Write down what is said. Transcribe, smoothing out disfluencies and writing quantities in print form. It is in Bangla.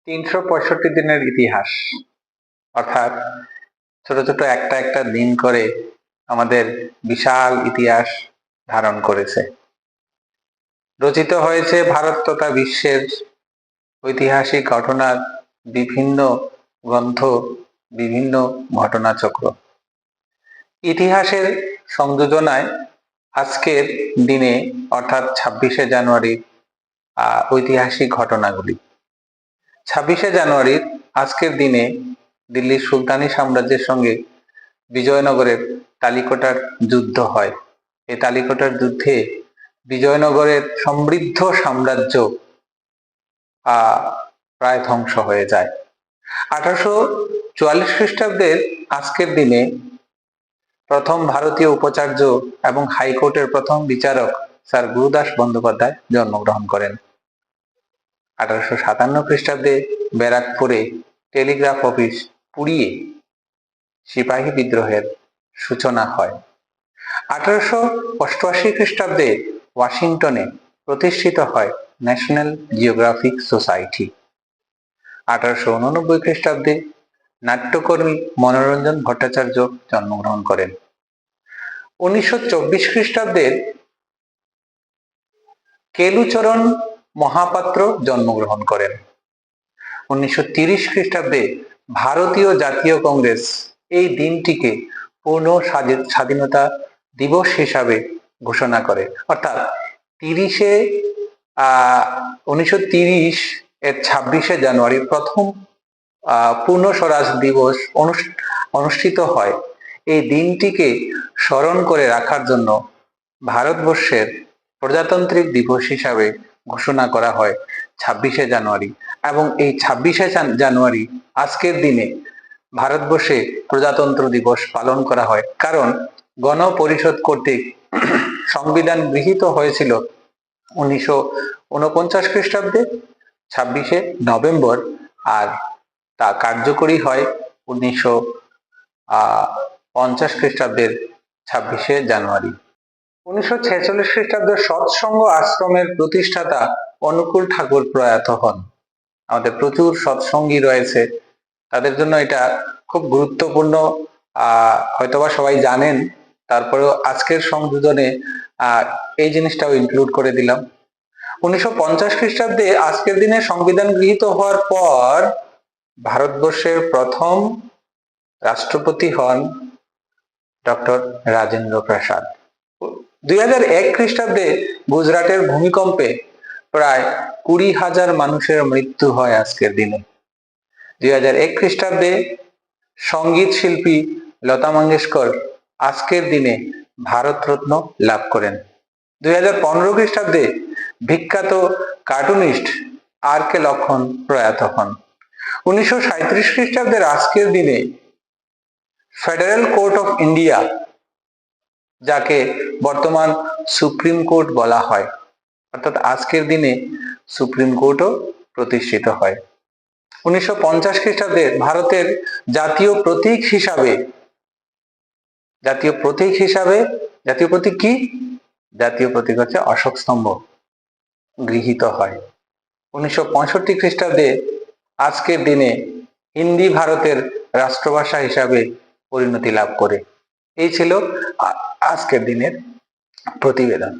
365 দিনের ইতিহাস, অর্থাৎ ছোট ছোট একটা একটা দিন করে আমাদের বিশাল ইতিহাস ধারণ করেছে। রচিত হয়েছে ভারত তথা বিশ্বের ঐতিহাসিক ঘটনার বিভিন্ন গ্রন্থ, বিভিন্ন ঘটনাচক্র। ইতিহাসের সংযোজনায় আজকের দিনে অর্থাৎ 26শে জানুয়ারি ঐতিহাসিক ঘটনাগুলি। 26শে জানুয়ারির আজকের দিনে দিল্লির সুলতানি সাম্রাজ্যের সঙ্গে বিজয়নগরের তালিকোটার যুদ্ধ হয়। এই তালিকোটার যুদ্ধে বিজয়নগরের সমৃদ্ধ সাম্রাজ্য প্রায় ধ্বংস হয়ে যায়। 1844 খ্রিস্টাব্দের আজকের দিনে প্রথম ভারতীয় উপাচার্য এবং হাইকোর্টের প্রথম বিচারক স্যার গুরুদাস বন্দ্যোপাধ্যায় জন্মগ্রহণ করেন। 1857 খ্রিস্টাব্দে ব্যারাকপুরে টেলিগ্রাফ অফিস পুড়িয়ে সিপাহী বিদ্রোহের সূচনা হয়। 1888 খ্রিস্টাব্দে ওয়াশিংটনে প্রতিষ্ঠিত হয় ন্যাশনাল জিওগ্রাফিক সোসাইটি। 1889 খ্রিস্টাব্দে নাট্যকর্মী মনোরঞ্জন ভট্টাচার্য জন্মগ্রহণ করেন। 1924 খ্রিস্টাব্দের কেলুচরণ মহাপাত্র জন্মগ্রহণ করেন। 1930 খ্রিস্টাব্দে ভারতীয় জাতীয় কংগ্রেস এই দিনটিকে পূর্ণ স্বাধীনতা দিবস হিসাবে ঘোষণা করে, অর্থাৎ 1930 এর 26শে জানুয়ারি প্রথম পূর্ণ স্বরাজ দিবস অনুষ্ঠিত হয়। এই দিনটিকে স্মরণ করে রাখার জন্য ভারতবর্ষের প্রজাতান্ত্রিক দিবস হিসাবে ঘোষণা করা হয় 26শে জানুয়ারি, এবং এই 26শে জানুয়ারি আজকের দিনে ভারতবর্ষে প্রজাতন্ত্র দিবস পালন করা হয়, কারণ গণপরিষদ কর্তৃক সংবিধান গৃহীত হয়েছিল 1949 খ্রিস্টাব্দে 26শে নভেম্বর, আর তা কার্যকরী হয় 1950 খ্রিস্টাব্দের 26শে জানুয়ারি। 1946 খ্রিস্টাব্দে সৎসঙ্গ আশ্রমের প্রতিষ্ঠাতা অনুকূল ঠাকুর প্রয়াত হন। আমাদের প্রচুর সৎসঙ্গী রয়েছে, তাদের জন্য এটা খুব গুরুত্বপূর্ণ, হয়তোবা সবাই জানেন, তারপরেও আজকের সংযোজনে এই জিনিসটাও ইনক্লুড করে দিলাম। 1950 খ্রিস্টাব্দে আজকের দিনে সংবিধান গৃহীত হওয়ার পর ভারতবর্ষের প্রথম রাষ্ট্রপতি হন ডক্টর রাজেন্দ্র প্রসাদ। 2001 খ্রিস্টাব্দে গুজরাটের ভূমিকম্পে প্রায় 20,000 মানুষের মৃত্যু হয় আজকের দিনে। 2001 খ্রিস্টাব্দে সঙ্গীত শিল্পী লতা মঙ্গেশকর আজকের দিনে ভারতরত্ন লাভ করেন। 2015 খ্রিস্টাব্দে বিখ্যাত কার্টুনিস্ট আর কে লক্ষণ প্রয়াত হন। 1937 খ্রিস্টাব্দের আজকের দিনে ফেডারেল কোর্ট অফ ইন্ডিয়া, যাকে বর্তমান সুপ্রিম কোর্ট বলা হয়, অর্থাৎ আজকের দিনে সুপ্রিম কোর্টও প্রতিষ্ঠিত হয়। 1950 খ্রিস্টাব্দে ভারতের জাতীয় প্রতীক হিসাবে জাতীয় প্রতীক হচ্ছে অশোক স্তম্ভ গৃহীত হয়। 1965 খ্রিস্টাব্দে আজকের দিনে হিন্দি ভারতের রাষ্ট্রভাষা হিসাবে পরিণতি লাভ করে। এই ছিল আজকের দিনের প্রতিবেদন।